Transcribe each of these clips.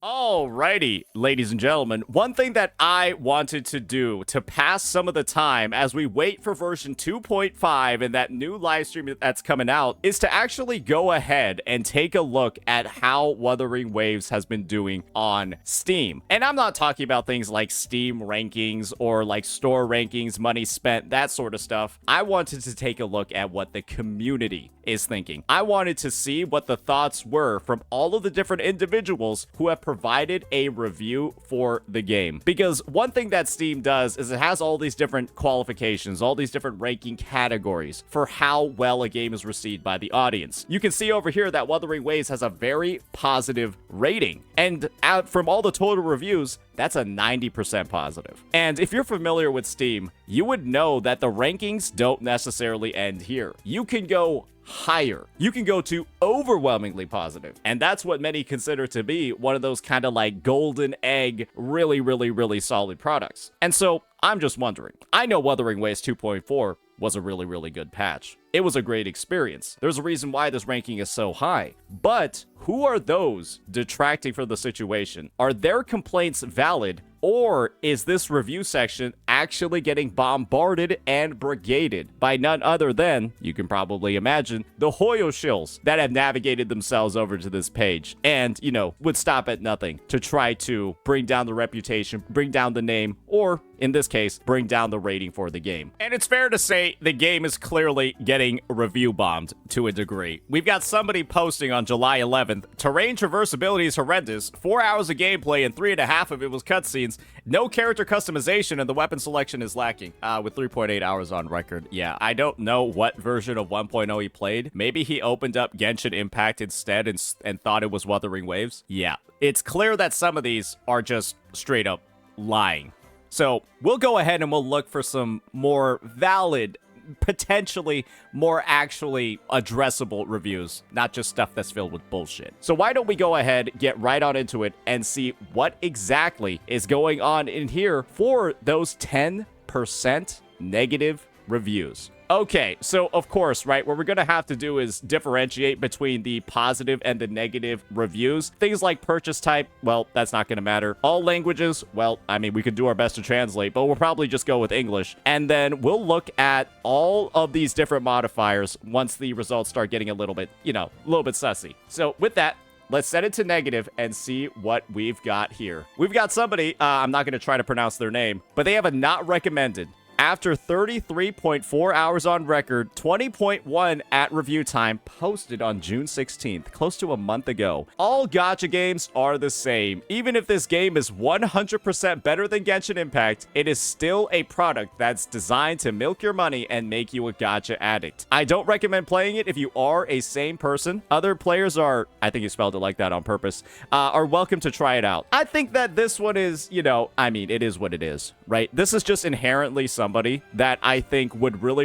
Alrighty, ladies and gentlemen, one thing that I wanted to do to pass some of the time as we wait for version 2.5 and that new live stream that's coming out is to actually go ahead and take a look at how Wuthering Waves has been doing on Steam. And I'm not talking about things like Steam rankings or like store rankings, money spent, that sort of stuff. I wanted to take a look at what the community is thinking. I wanted to see what the thoughts were from all of the different individuals who have provided a review for the game. Because one thing that Steam does is it has all these different qualifications, all these different ranking categories for how well a game is received by the audience. You can see over here that Wuthering Waves has a very positive rating. And out from all the total reviews, that's a 90% positive. And if you're familiar with Steam, you would know that the rankings don't necessarily end here. You can go higher. You can go to overwhelmingly positive. And that's what many consider to be one of those kind of like golden egg, really solid products. And so I'm just wondering, I know Wuthering Waves 2.4 was a really good patch. It was a great experience. There's a reason why this ranking is so high. But who are those detracting from the situation? Are their complaints valid? Or is this review section actually getting bombarded and brigaded by none other than, you can probably imagine, the Hoyo shills that have navigated themselves over to this page and, you know, would stop at nothing to try to bring down the reputation, bring down the name, or in this case, bring down the rating for the game. And it's fair to say the game is clearly getting review bombed to a degree. We've got somebody posting on July 11th, terrain traversability is horrendous, 4 hours of gameplay and 3.5 of it was cutscenes, no character customization, and the weapon selection is lacking, with 3.8 hours on record. Yeah, I don't know what version of 1.0 he played. Maybe he opened up Genshin Impact instead and thought it was Wuthering Waves. Yeah, it's clear that some of these are just straight up lying. So we'll go ahead and we'll look for some more valid, potentially more actually addressable reviews, not just stuff that's filled with bullshit. So why don't we go ahead, get right on into it, and see what exactly is going on in here for those 10% negative reviews. Okay, so of course, right, what we're gonna have to do is differentiate between the positive and the negative reviews. Things like purchase type, well, that's not gonna matter. All languages, well, I mean, we could do our best to translate, but we'll probably just go with English. And then we'll look at all of these different modifiers once the results start getting a little bit, you know, a little bit sussy. So with that, let's set it to negative and see what we've got here. We've got somebody, I'm not gonna try to pronounce their name, but they have a not recommended. After 33.4 hours on record, 20.1 at review time, posted on June 16th, close to a month ago. All gacha games are the same. Even if this game is 100% better than Genshin Impact, it is still a product that's designed to milk your money and make you a gacha addict. I don't recommend playing it if you are a sane person. Other players are, I think you spelled it like that on purpose, are welcome to try it out. I think that this one is, you know, I mean, it is what it is, right? This is just inherently somebody that I think would really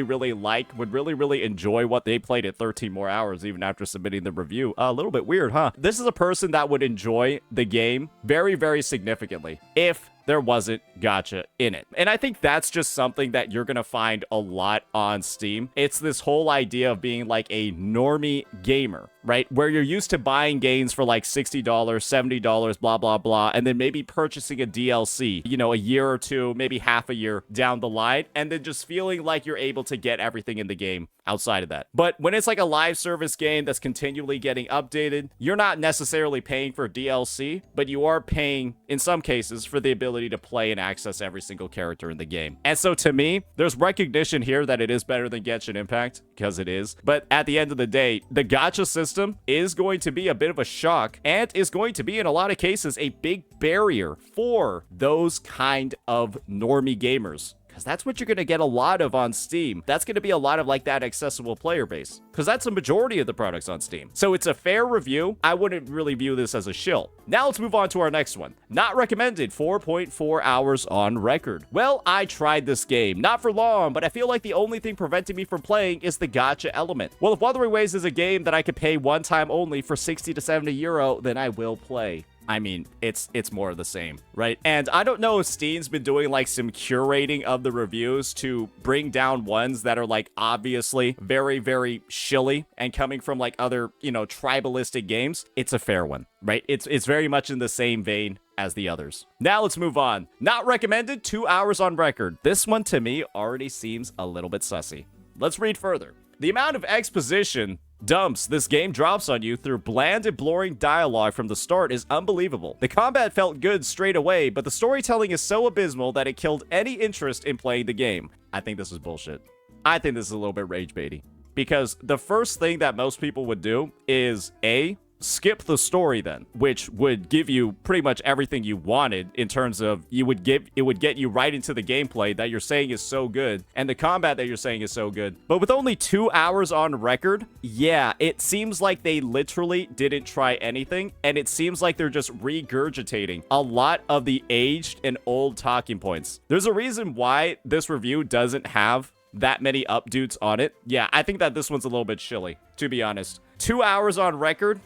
enjoy what they played at 13 more hours even after submitting the review. A little bit weird, huh? This is a person that would enjoy the game very significantly if there wasn't gacha in it. And I think that's just something that you're gonna find a lot on Steam. It's this whole idea of being like a normie gamer, right? Where you're used to buying games for like $60, $70, blah, and then maybe purchasing a DLC, you know, a year or two, maybe half a year down the line, and then just feeling like you're able to get everything in the game outside of that. But when it's like a live service game that's continually getting updated, you're not necessarily paying for DLC, but you are paying, in some cases, for the ability to play and access every single character in the game. And so to me, there's recognition here that it is better than Genshin Impact, because it is. But at the end of the day, the gacha system is going to be a bit of a shock and is going to be, in a lot of cases, a big barrier for those kind of normie gamers. Because that's what you're going to get a lot of on Steam. That's going to be a lot of like that accessible player base. Because that's a majority of the products on Steam. So it's a fair review. I wouldn't really view this as a shill. Now let's move on to our next one. Not recommended, 4.4 hours on record. Well, I tried this game. Not for long, but I feel like the only thing preventing me from playing is the gacha element. Well, if Wuthering Waves is a game that I could pay one time only for 60 to 70 euro, then I will play. I mean, it's more of the same, right? And I don't know if Steam's been doing like some curating of the reviews to bring down ones that are like obviously very, very shilly and coming from like other, you know, tribalistic games. It's a fair one, right? It's very much in the same vein as the others. Now let's move on. Not recommended, 2 hours on record. This one to me already seems a little bit sussy. Let's read further. The amount of exposition dumps this game drops on you through bland and boring dialogue from the start is unbelievable. The combat felt good straight away, but the storytelling is so abysmal that it killed any interest in playing the game. I think this is bullshit. I think this is a little bit rage baity. Because the first thing that most people would do is A, skip the story then, which would give you pretty much everything you wanted in terms of it would get you right into the gameplay that you're saying is so good and the combat that you're saying is so good. But with only 2 hours on record, yeah, it seems like they literally didn't try anything, and it seems like they're just regurgitating a lot of the aged and old talking points. There's a reason why this review doesn't have that many updates on it. Yeah, I think that this one's a little bit shilly, to be honest. 2 hours on record.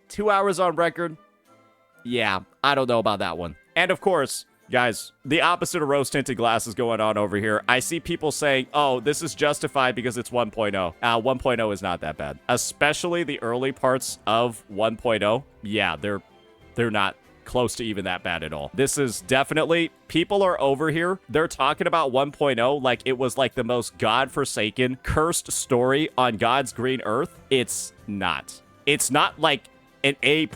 2 hours on record. Yeah, I don't know about that one. And of course, guys, the opposite of rose-tinted glasses going on over here. I see people saying, oh, this is justified because it's 1.0. 1.0 is not that bad. Especially the early parts of 1.0. Yeah, they're not close to even that bad at all. This is definitely, people are over here. They're talking about 1.0 like it was like the most godforsaken, cursed story on God's green earth. It's not. It's not like an A+.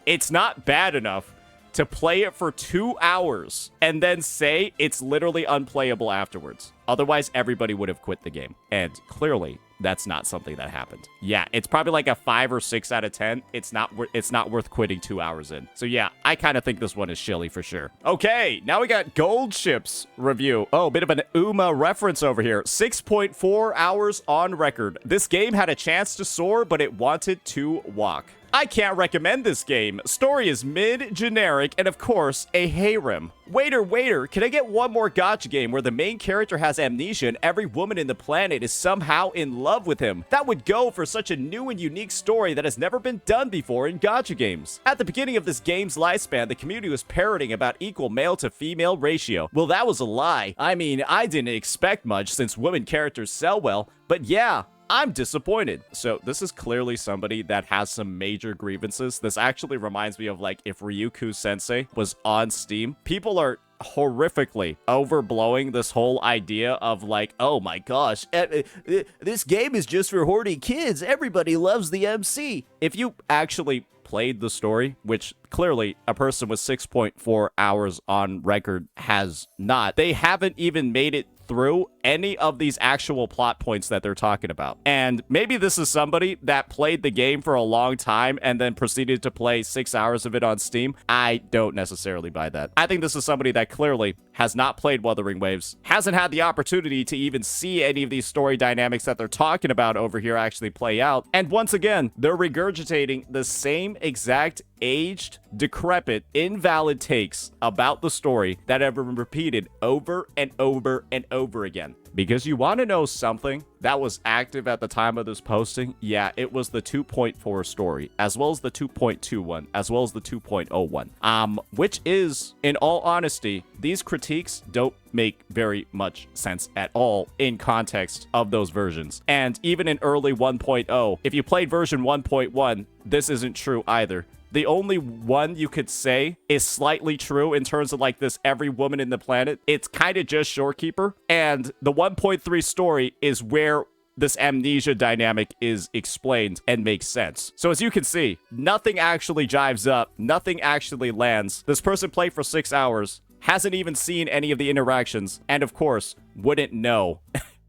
It's not bad enough to play it for 2 hours and then say it's literally unplayable afterwards. Otherwise, everybody would have quit the game. And clearly, that's not something that happened. Yeah, it's probably like a 5 or 6 out of 10. It's not worth quitting 2 hours in. So yeah, I kind of think this one is shilly for sure. Okay, now we got Gold Ship's review. Oh, bit of an UMA reference over here. 6.4 hours on record. This game had a chance to soar, but it wanted to walk. I can't recommend this game. Story is mid-generic, and of course, a harem. Waiter, can I get one more gacha game where the main character has amnesia and every woman in the planet is somehow in love with him? That would go for such a new and unique story that has never been done before in gacha games. At the beginning of this game's lifespan, the community was parroting about equal male to female ratio. Well, that was a lie. I mean, I didn't expect much since women characters sell well, but yeah, I'm disappointed. So this is clearly somebody that has some major grievances. This actually reminds me of like if Ryuku Sensei was on Steam. People are horrifically overblowing this whole idea of like, oh my gosh, this game is just for horny kids. Everybody loves the MC. If you actually played the story, which clearly a person with 6.4 hours on record has not, they haven't even made it through any of these actual plot points that they're talking about. And maybe this is somebody that played the game for a long time and then proceeded to play 6 hours of it on Steam. I don't necessarily buy that. I think this is somebody that clearly has not played Wuthering Waves, hasn't had the opportunity to even see any of these story dynamics that they're talking about over here actually play out. And once again, they're regurgitating the same exact aged, decrepit, invalid takes about the story that have been repeated over and over and over again. Because you want to know something that was active at the time of this posting? Yeah, it was the 2.4 story, as well as the 2.21, as well as the 2.01. Which is, in all honesty, these critiques don't make very much sense at all in context of those versions. And even in early 1.0, if you played version 1.1, this isn't true either. The only one you could say is slightly true in terms of like this every woman in the planet, it's kind of just Shorekeeper. And the 1.3 story is where this amnesia dynamic is explained and makes sense. So as you can see, nothing actually jives up. Nothing actually lands. This person played for 6 hours, hasn't even seen any of the interactions, and of course, wouldn't know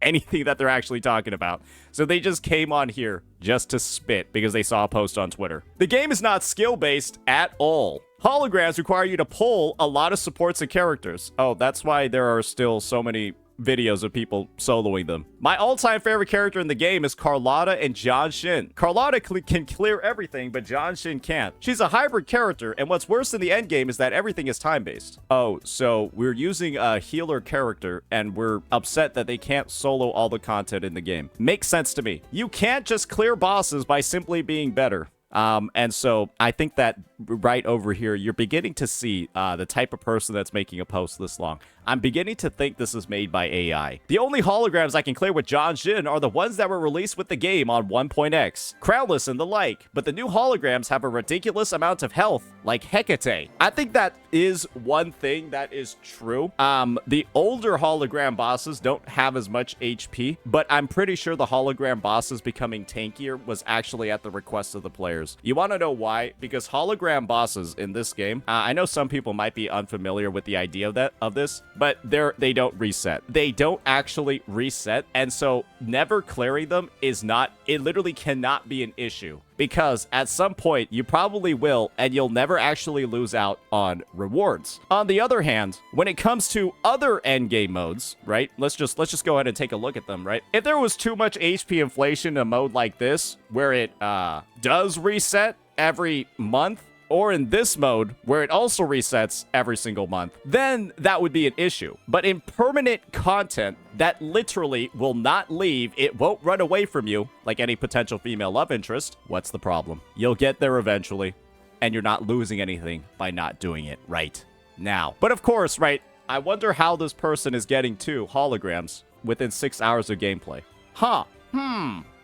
anything that they're actually talking about. So they just came on here just to spit because they saw a post on Twitter. The game is not skill-based at all. Holograms require you to pull a lot of supports and characters. Oh, that's why there are still so many videos of people soloing them. My all-time favorite character in the game is Carlotta and Genshin. Carlotta can clear everything, but Genshin can't. She's a hybrid character, and what's worse in the endgame is that everything is time-based. Oh, so we're using a healer character, and we're upset that they can't solo all the content in the game. Makes sense to me. You can't just clear bosses by simply being better. And so I think that right over here, you're beginning to see the type of person that's making a post this long. I'm beginning to think this is made by AI. The only holograms I can clear with Genshin are the ones that were released with the game on 1.x, Crownless and the like, but the new holograms have a ridiculous amount of health, like Hecate. I think that is one thing that is true. The older hologram bosses don't have as much HP, but I'm pretty sure the hologram bosses becoming tankier was actually at the request of the players. You want to know why? Because hologram bosses in this game, I know some people might be unfamiliar with the idea of this, but they don't reset. They don't actually reset, and so never clearing them is not, it literally cannot be an issue. Because at some point, you probably will, and you'll never actually lose out on rewards. On the other hand, when it comes to other endgame modes, right? Let's just go ahead and take a look at them, right? If there was too much HP inflation in a mode like this, where it does reset every month, or in this mode, where it also resets every single month, then that would be an issue. But in permanent content that literally will not leave, it won't run away from you, like any potential female love interest, what's the problem? You'll get there eventually, and you're not losing anything by not doing it right now. But of course, right, I wonder how this person is getting 2 holograms within 6 hours of gameplay.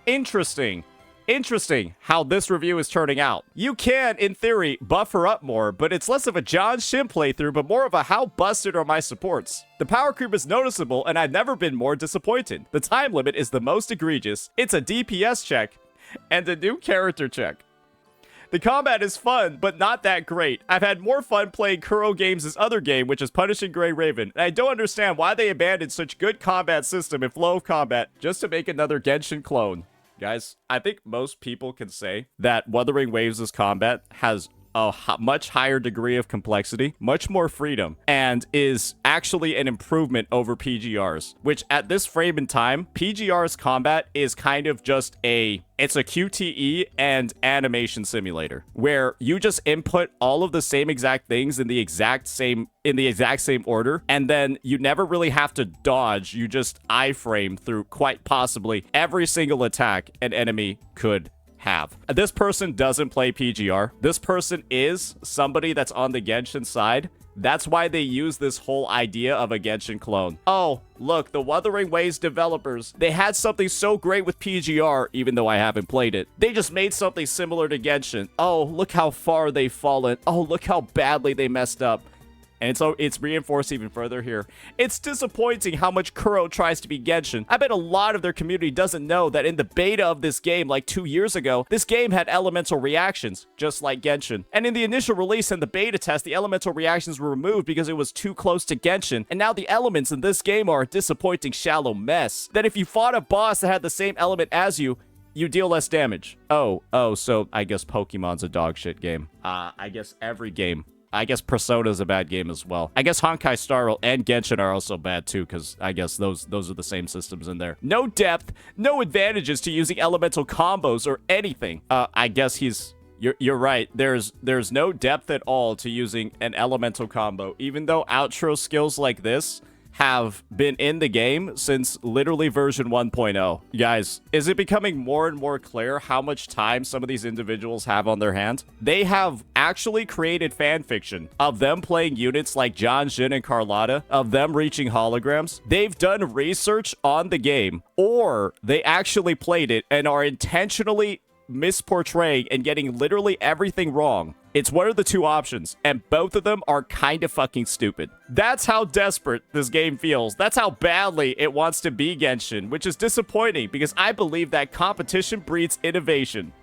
Interesting. Interesting how this review is turning out. You can, in theory, buffer up more, but it's less of a Genshin playthrough, but more of a how busted are my supports. The power creep is noticeable, and I've never been more disappointed. The time limit is the most egregious. It's a DPS check, and a new character check. The combat is fun, but not that great. I've had more fun playing Kuro Games' other game, which is Punishing Grey Raven, and I don't understand why they abandoned such good combat system and flow of combat just to make another Genshin clone. Guys, I think most people can say that Wuthering Waves' combat has a much higher degree of complexity, much more freedom, and is actually an improvement over PGR's, which at this frame in time, PGR's combat is kind of just it's a QTE and animation simulator where you just input all of the same exact things in the exact same order, and then you never really have to dodge. You just iframe through quite possibly every single attack an enemy could have. This person doesn't play PGR. This person is somebody that's on the Genshin side. That's why they use this whole idea of a Genshin clone. Oh, look, the Wuthering Waves developers, they had something so great with PGR, even though I haven't played it. They just made something similar to Genshin. Oh, look how far they've fallen. Oh, look how badly they messed up. And so it's reinforced even further here. It's disappointing how much Kuro tries to be Genshin. I bet a lot of their community doesn't know that in the beta of this game like 2 years ago, this game had elemental reactions, just like Genshin. And in the initial release and the beta test, the elemental reactions were removed because it was too close to Genshin. And now the elements in this game are a disappointing shallow mess. That if you fought a boss that had the same element as you, you deal less damage. Oh, so I guess Pokemon's a dog shit game. I guess every game. I guess Persona's a bad game as well. I guess Honkai Star Rail and Genshin are also bad too, because I guess those are the same systems in there. No depth, no advantages to using elemental combos or anything. I guess you're right. There's no depth at all to using an elemental combo, even though outro skills like this have been in the game since literally version 1.0. Guys, is it becoming more and more clear how much time some of these individuals have on their hands? They have actually created fan fiction of them playing units like Genshin and Carlotta, of them reaching holograms. They've done research on the game, or they actually played it and are intentionally misportraying and getting literally everything wrong. It's one of the two options, and both of them are kind of fucking stupid. That's how desperate this game feels. That's how badly it wants to be Genshin, which is disappointing because I believe that competition breeds innovation.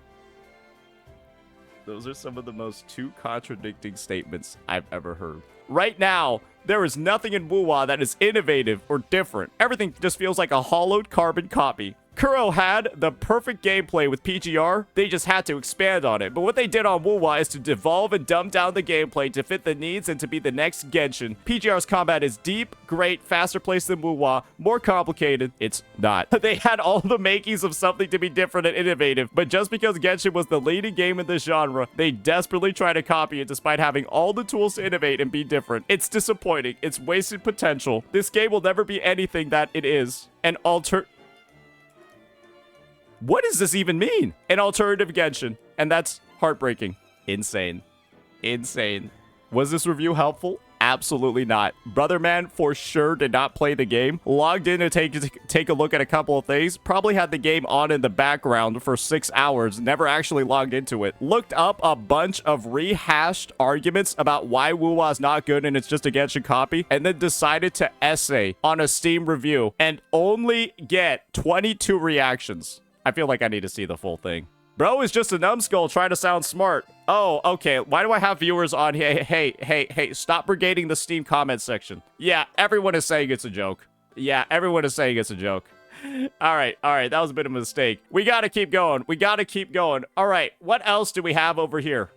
Those are some of the most two contradicting statements I've ever heard. Right now, there is nothing in WuWa that is innovative or different. Everything just feels like a hollowed carbon copy. Kuro had the perfect gameplay with PGR, they just had to expand on it. But what they did on WuWa is to devolve and dumb down the gameplay to fit the needs and to be the next Genshin. PGR's combat is deep, great, faster paced than WuWa, more complicated. It's not. They had all the makings of something to be different and innovative, but just because Genshin was the leading game in this genre, they desperately try to copy it despite having all the tools to innovate and be different. It's disappointing. It's wasted potential. This game will never be anything that it is. What does this even mean? An alternative Genshin. And that's heartbreaking. Insane. insane. Was this review helpful? Absolutely not. Brother man for sure did not play the game. Logged in to take a look at a couple of things. Probably had the game on in the background for 6 hours. Never actually logged into it. Looked up a bunch of rehashed arguments about why WuWa is not good and it's just a Genshin copy. And then decided to essay on a Steam review and only get 22 reactions. I feel like I need to see the full thing. Bro is just a numbskull trying to sound smart. Oh, okay. Why do I have viewers on here? Hey, stop brigading the Steam comment section. Yeah, everyone is saying it's a joke. Yeah, everyone is saying it's a joke. All right. That was a bit of a mistake. We got to keep going. All right, what else do we have over here?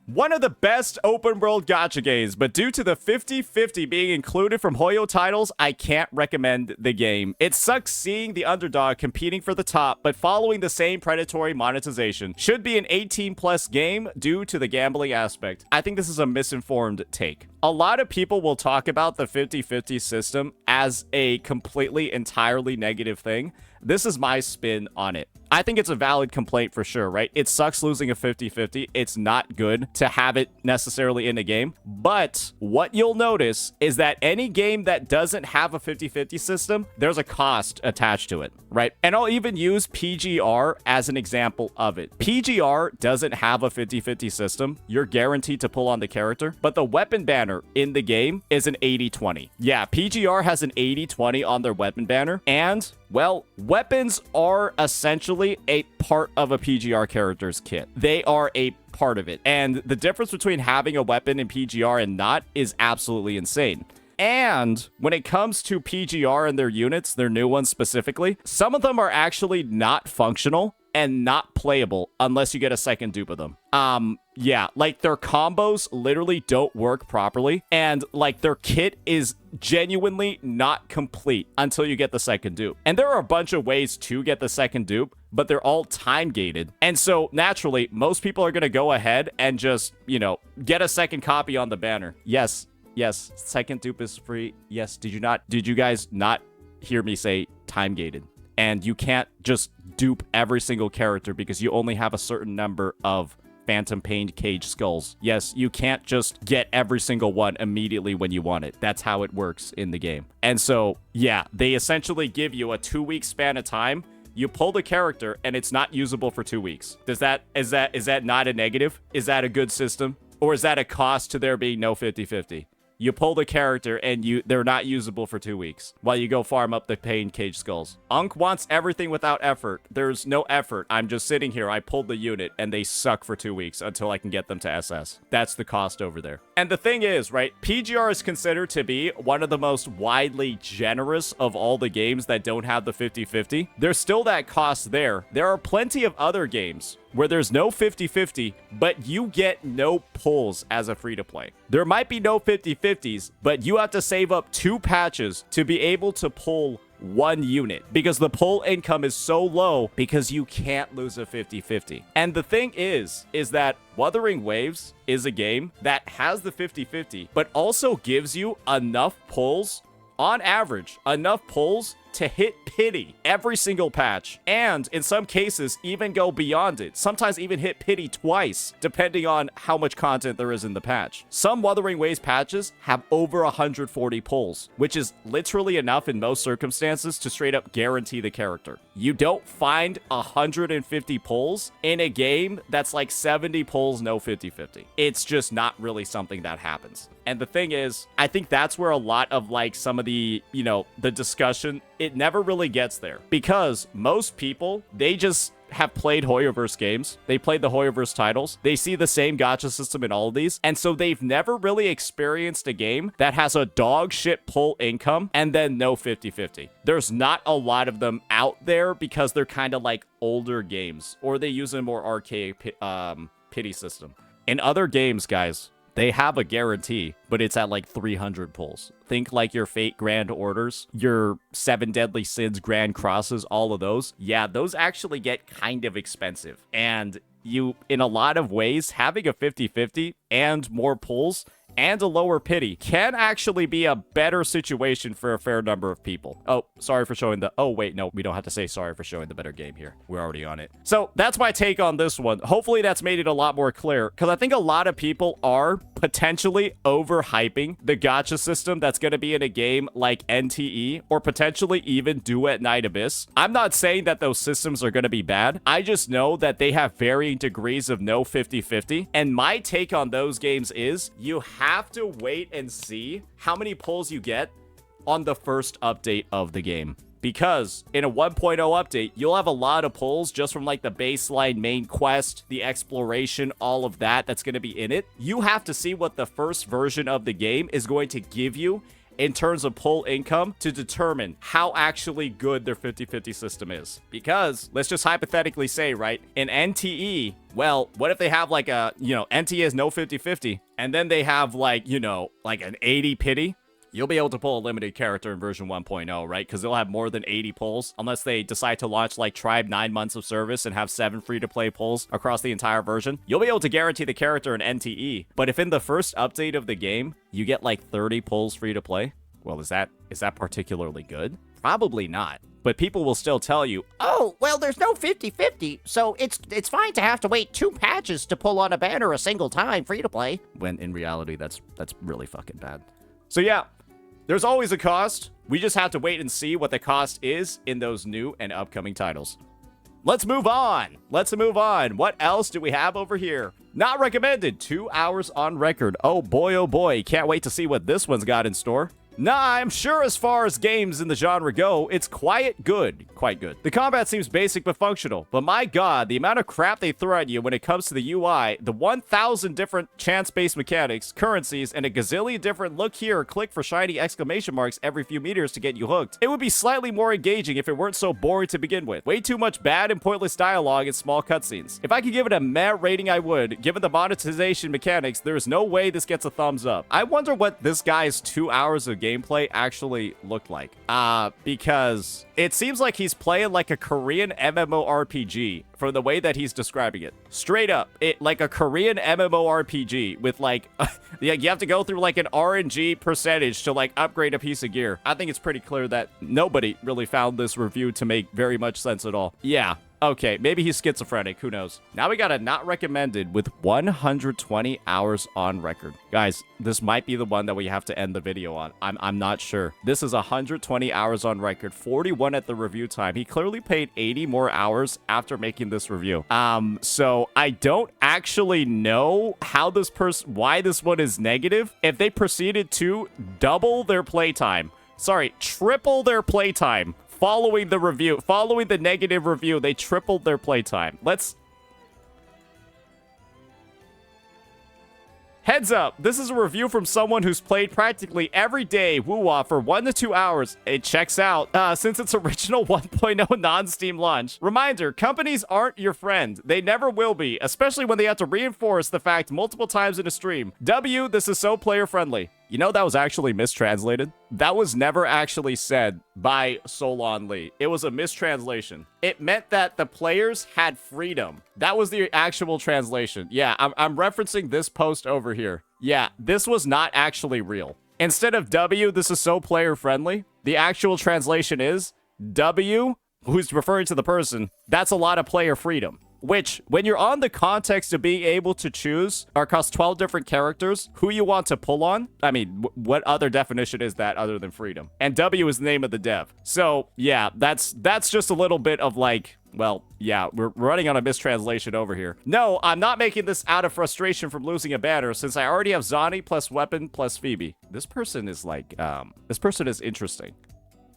One of the best open world gacha games, but due to the 50-50 being included from Hoyo titles, I can't recommend the game. It sucks seeing the underdog competing for the top, but following the same predatory monetization. Should be an 18+ game due to the gambling aspect. I think this is a misinformed take. A lot of people will talk about the 50-50 system as a completely, entirely negative thing. This is my spin on it. I think it's a valid complaint for sure, right? It sucks losing a 50-50. It's not good to have it necessarily in a game. But what you'll notice is that any game that doesn't have a 50-50 system, there's a cost attached to it, right? And I'll even use PGR as an example of it. PGR doesn't have a 50-50 system. You're guaranteed to pull on the character, but the weapon banner in the game is an 80-20. Yeah, PGR has an 80-20 on their weapon banner, and well, weapons are essentially a part of a PGR character's kit. They are a part of it. And the difference between having a weapon in PGR and not is absolutely insane. And when it comes to PGR and their units, their new ones specifically, some of them are actually not functional and not playable unless you get a second dupe of them. Yeah, like their combos literally don't work properly, and like their kit is genuinely not complete until you get the second dupe. And there are a bunch of ways to get the second dupe, but they're all time gated. And so naturally, most people are going to go ahead and just, you know, get a second copy on the banner. Yes, second dupe is free. Yes, did you guys not hear me say time gated? And you can't just dupe every single character because you only have a certain number of Phantom Pained Cage Skulls. Yes, you can't just get every single one immediately when you want it. That's how it works in the game. And so, yeah, they essentially give you a 2-week span of time. You pull the character and it's not usable for 2 weeks. Is that not a negative? Is that a good system? Or is that a cost to there being no 50-50? You pull the character and they're not usable for 2 weeks while you go farm up the Pain Cage Skulls. Unk wants everything without effort. There's no effort. I'm just sitting here. I pulled the unit and they suck for 2 weeks until I can get them to SS. That's the cost over there. And the thing is, right, PGR is considered to be one of the most widely generous of all the games that don't have the 50-50. There's still that cost there. There are plenty of other games where there's no 50-50, but you get no pulls as a free-to-play. There might be no 50-50s, but you have to save up 2 patches to be able to pull 1 unit because the pull income is so low because you can't lose a 50-50. And the thing is that Wuthering Waves is a game that has the 50-50, but also gives you enough pulls, on average, enough pulls to hit pity every single patch, and in some cases even go beyond it, sometimes even hit pity twice depending on how much content there is in the patch. Some Wuthering Waves patches have over 140 pulls, which is literally enough in most circumstances to straight up guarantee the character. You don't find 150 pulls in a game that's like 70 pulls, no 50-50. It's just not really something that happens. And the thing is, I think that's where a lot of like some of the, you know, the discussion, it never really gets there because most people, they just have played Hoyoverse games. They played the Hoyoverse titles. They see the same gacha system in all of these. And so they've never really experienced a game that has a dog shit pull income and then no 50-50. There's not a lot of them out there because they're kind of like older games or they use a more archaic pity system. In other games, guys, they have a guarantee, but it's at like 300 pulls. Think like your Fate Grand Orders, your 7 Deadly Sins Grand Crosses, all of those. Yeah, those actually get kind of expensive. And you, in a lot of ways, having a 50-50 and more pulls and a lower pity can actually be a better situation for a fair number of people. Oh, sorry for showing the... Oh, wait, no, we don't have to say sorry for showing the better game here. We're already on it. So that's my take on this one. Hopefully that's made it a lot more clear, because I think a lot of people are potentially overhyping the gacha system that's going to be in a game like NTE, or potentially even Duet Night Abyss. I'm not saying that those systems are going to be bad. I just know that they have varying degrees of no 50-50. And my take on those games is you have to wait and see how many pulls you get on the first update of the game. Because in a 1.0 update, you'll have a lot of pulls just from like the baseline main quest, the exploration, all of that that's going to be in it. You have to see what the first version of the game is going to give you in terms of pull income to determine how actually good their 50-50 system is. Because let's just hypothetically say, right, in NTE, well, what if they have like a, NTE is no 50-50, and then they have like, like an 80 pity? You'll be able to pull a limited character in version 1.0, right? Because they'll have more than 80 pulls, unless they decide to launch like Tribe 9 months of service and have 7 free-to-play pulls across the entire version. You'll be able to guarantee the character in NTE. But if in the first update of the game, you get like 30 pulls free-to-play, well, is that particularly good? Probably not. But people will still tell you, oh, well, there's no 50-50, so it's fine to have to wait 2 patches to pull on a banner a single time free-to-play. When in reality, that's really fucking bad. So yeah, there's always a cost. We just have to wait and see what the cost is in those new and upcoming titles. Let's move on. What else do we have over here? Not recommended. 2 hours on record. Oh boy. Can't wait to see what this one's got in store. Nah, I'm sure as far as games in the genre go, it's quite good. The combat seems basic but functional, but my god, the amount of crap they throw at you when it comes to the UI, the 1,000 different chance-based mechanics, currencies, and a gazillion different look here or click for shiny exclamation marks every few meters to get you hooked. It would be slightly more engaging if it weren't so boring to begin with. Way too much bad and pointless dialogue and small cutscenes. If I could give it a meh rating, I would. Given the monetization mechanics, there is no way this gets a thumbs up. I wonder what this guy's 2 hours of gameplay actually looked like. Because it seems like he's playing like a Korean MMORPG from the way that he's describing it. Straight up, it like a Korean MMORPG with like, you have to go through like an RNG percentage to like upgrade a piece of gear. I think it's pretty clear that nobody really found this review to make very much sense at all. Yeah. Okay, maybe he's schizophrenic, who knows? Now we got a not recommended with 120 hours on record. Guys, this might be the one that we have to end the video on. I'm not sure. This is 120 hours on record, 41 at the review time. He clearly paid 80 more hours after making this review. So I don't actually know how this why this one is negative. If they proceeded to double their playtime, sorry, triple their playtime, following the negative review, they tripled their playtime. Heads up, this is a review from someone who's played practically every day WuWa for 1 to 2 hours. It checks out since its original 1.0 non-Steam launch. Reminder, companies aren't your friend. They never will be, especially when they have to reinforce the fact multiple times in a stream. W, this is so player friendly. You know that was actually mistranslated? That was never actually said by Solon Lee. It was a mistranslation. It meant that the players had freedom. That was the actual translation. Yeah, I'm referencing this post over here. Yeah, this was not actually real. Instead of W, this is so player friendly, the actual translation is W, who's referring to the person, that's a lot of player freedom. Which, when you're on the context of being able to choose across 12 different characters who you want to pull on, I mean, what other definition is that other than freedom? And W is the name of the dev. So, yeah, that's just a little bit of like, well, yeah, we're running on a mistranslation over here. No, I'm not making this out of frustration from losing a banner, since I already have Zani plus Weapon plus Phoebe. This person is like, this person is interesting.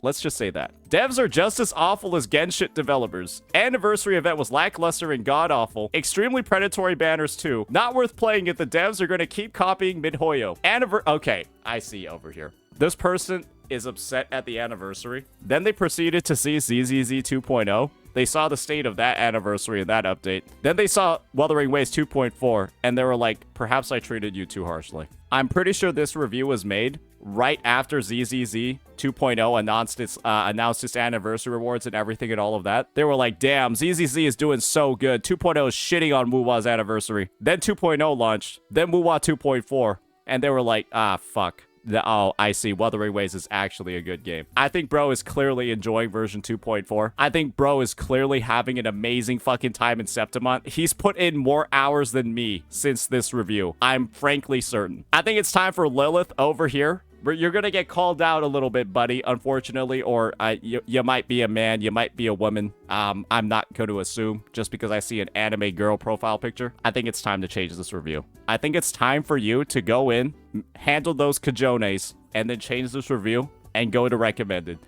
Let's just say that. Devs are just as awful as Genshin developers. Anniversary event was lackluster and god-awful. Extremely predatory banners too. Not worth playing if the devs are going to keep copying MidHoyo. Okay, I see over here. This person is upset at the anniversary. Then they proceeded to see ZZZ 2.0. They saw the state of that anniversary and that update. Then they saw Wuthering Waves 2.4, and they were like, perhaps I treated you too harshly. I'm pretty sure this review was made right after ZZZ 2.0 announced its anniversary rewards and everything and all of that. They were like, damn, ZZZ is doing so good. 2.0 is shitting on WuWa's anniversary. Then 2.0 launched. Then WuWa 2.4. and they were like, ah, fuck. Oh, I see. Wuthering Waves is actually a good game. I think bro is clearly enjoying version 2.4. I think bro is clearly having an amazing fucking time in Septimont. He's put in more hours than me since this review. I'm frankly certain. I think it's time for Lilith over here. You're gonna get called out a little bit, buddy, unfortunately, or you might be a man, you might be a woman. I'm not going to assume just because I see an anime girl profile picture. I think it's time to change this review. I think it's time for you to go in, handle those cajones, and then change this review and go to recommended.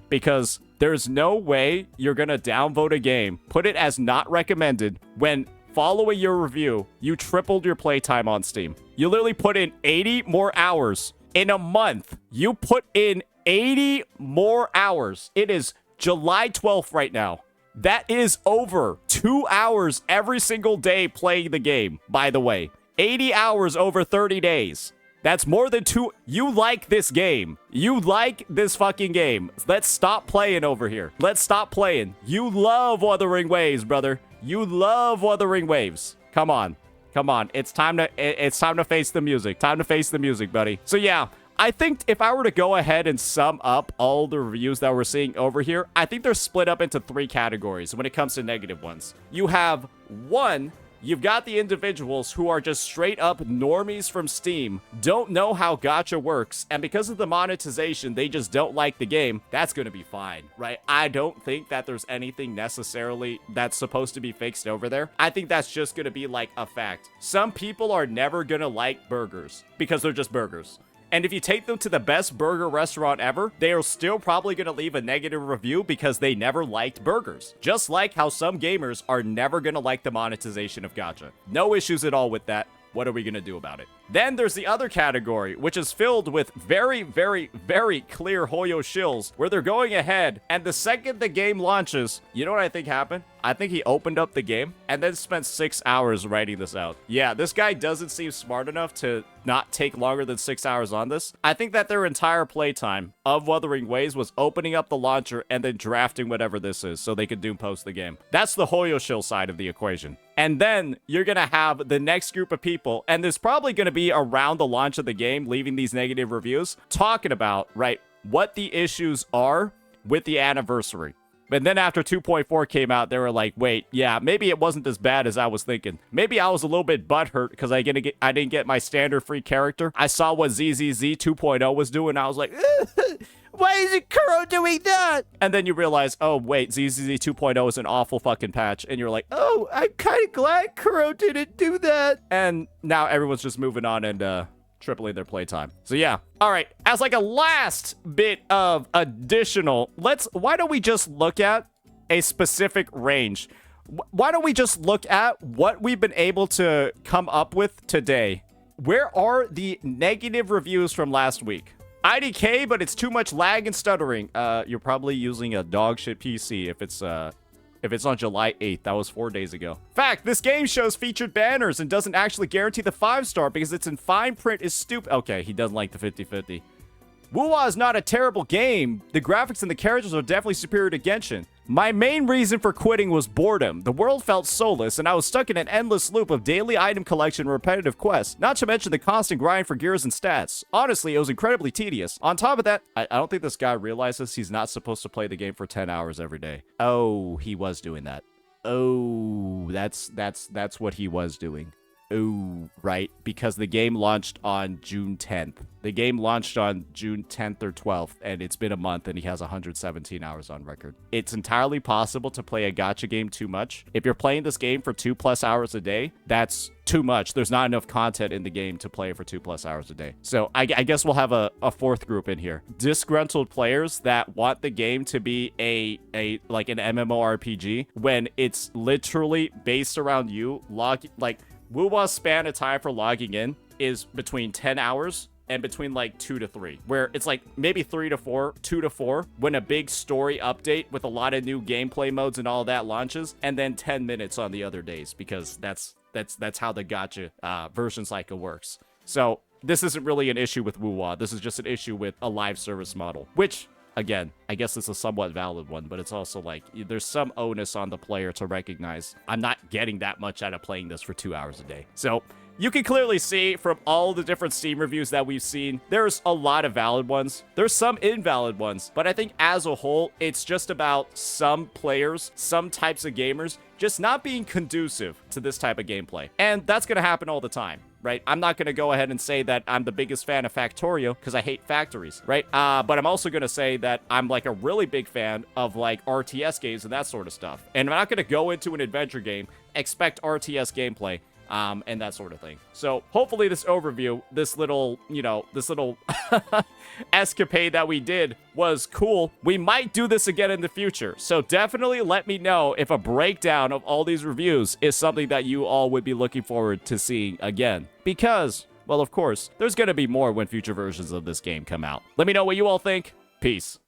Because there's no way you're gonna downvote a game, put it as not recommended, when following your review, you tripled your playtime on Steam. You literally put in 80 more hours. In a month, you put in 80 more hours. It is July 12th right now. That is over 2 hours every single day playing the game, by the way. 80 hours over 30 days. That's more than 2. You like this game. You like this fucking game. Let's stop playing over here. Let's stop playing. You love Wuthering Waves, brother. You love Wuthering Waves. Come on. Come on, it's time to face the music. Time to face the music, buddy. So yeah, I think if I were to go ahead and sum up all the reviews that we're seeing over here, I think they're split up into 3 categories when it comes to negative ones. You have 1, you've got the individuals who are just straight up normies from Steam, don't know how gacha works, and because of the monetization, they just don't like the game. That's gonna be fine, right? I don't think that there's anything necessarily that's supposed to be fixed over there. I think that's just gonna be like a fact. Some people are never gonna like burgers because they're just burgers. And if you take them to the best burger restaurant ever, they are still probably going to leave a negative review because they never liked burgers. Just like how some gamers are never going to like the monetization of gacha. No issues at all with that. What are we going to do about it? Then there's the other category, which is filled with very, very, very clear Hoyo shills, where they're going ahead, and the second the game launches, you know what I think happened? I think he opened up the game and then spent 6 hours writing this out. Yeah, this guy doesn't seem smart enough to not take longer than 6 hours on this. I think that their entire playtime of Wuthering Waves was opening up the launcher and then drafting whatever this is so they could doom post the game. That's the Hoyo shill side of the equation. And then you're going to have the next group of people, and there's probably going to be around the launch of the game, leaving these negative reviews, talking about, right, what the issues are with the anniversary. But then after 2.4 came out, they were like, wait, yeah, maybe it wasn't as bad as I was thinking. Maybe I was a little bit butthurt because I didn't get my standard free character. I saw what ZZZ 2.0 was doing, and I was like, why isn't Kuro doing that? And then you realize, oh, wait, ZZZ 2.0 is an awful fucking patch. And you're like, oh, I'm kind of glad Kuro didn't do that. And now everyone's just moving on and tripling their playtime. So yeah. All right. As like a last bit of additional, why don't we just look at a specific range? Why don't we just look at what we've been able to come up with today? Where are the negative reviews from last week? IDK, but it's too much lag and stuttering. You're probably using a dog shit PC if it's on July 8th. That was 4 days ago. Fact, this game shows featured banners and doesn't actually guarantee the 5-star because it's in fine print is stupid. Okay, he doesn't like the 50-50. WuWa is not a terrible game. The graphics and the characters are definitely superior to Genshin. My main reason for quitting was boredom. The world felt soulless, and I was stuck in an endless loop of daily item collection and repetitive quests, not to mention the constant grind for gears and stats. Honestly, it was incredibly tedious. On top of that, I don't think this guy realizes he's not supposed to play the game for 10 hours every day. Oh, he was doing that. Oh, that's what he was doing. Oh, right, because the game launched on June 10th. The game launched on June 10th or 12th, and it's been a month, and he has 117 hours on record. It's entirely possible to play a gacha game too much. If you're playing this game for 2+ hours a day, that's too much. There's not enough content in the game to play for 2+ hours a day. So I guess we'll have a fourth group in here. Disgruntled players that want the game to be like an MMORPG when it's literally based around you WuWa's span of time for logging in is between 10 hours and between like 2 to 3, where it's like maybe 3 to 4, 2 to 4, when a big story update with a lot of new gameplay modes and all that launches, and then 10 minutes on the other days, because that's how the gacha version cycle works. So this isn't really an issue with WuWa. This is just an issue with a live service model, which, again, I guess it's a somewhat valid one, but it's also like there's some onus on the player to recognize I'm not getting that much out of playing this for 2 hours a day. So you can clearly see from all the different Steam reviews that we've seen, there's a lot of valid ones. There's some invalid ones, but I think as a whole, it's just about some players, some types of gamers, just not being conducive to this type of gameplay. And that's going to happen all the time, right? I'm not going to go ahead and say that I'm the biggest fan of Factorio because I hate factories, right? But I'm also going to say that I'm like a really big fan of like RTS games and that sort of stuff. And I'm not going to go into an adventure game, expect RTS gameplay, and that sort of thing. So hopefully this overview, this little, this little escapade that we did was cool. We might do this again in the future. So definitely let me know if a breakdown of all these reviews is something that you all would be looking forward to seeing again. Because, well, of course, there's going to be more when future versions of this game come out. Let me know what you all think. Peace.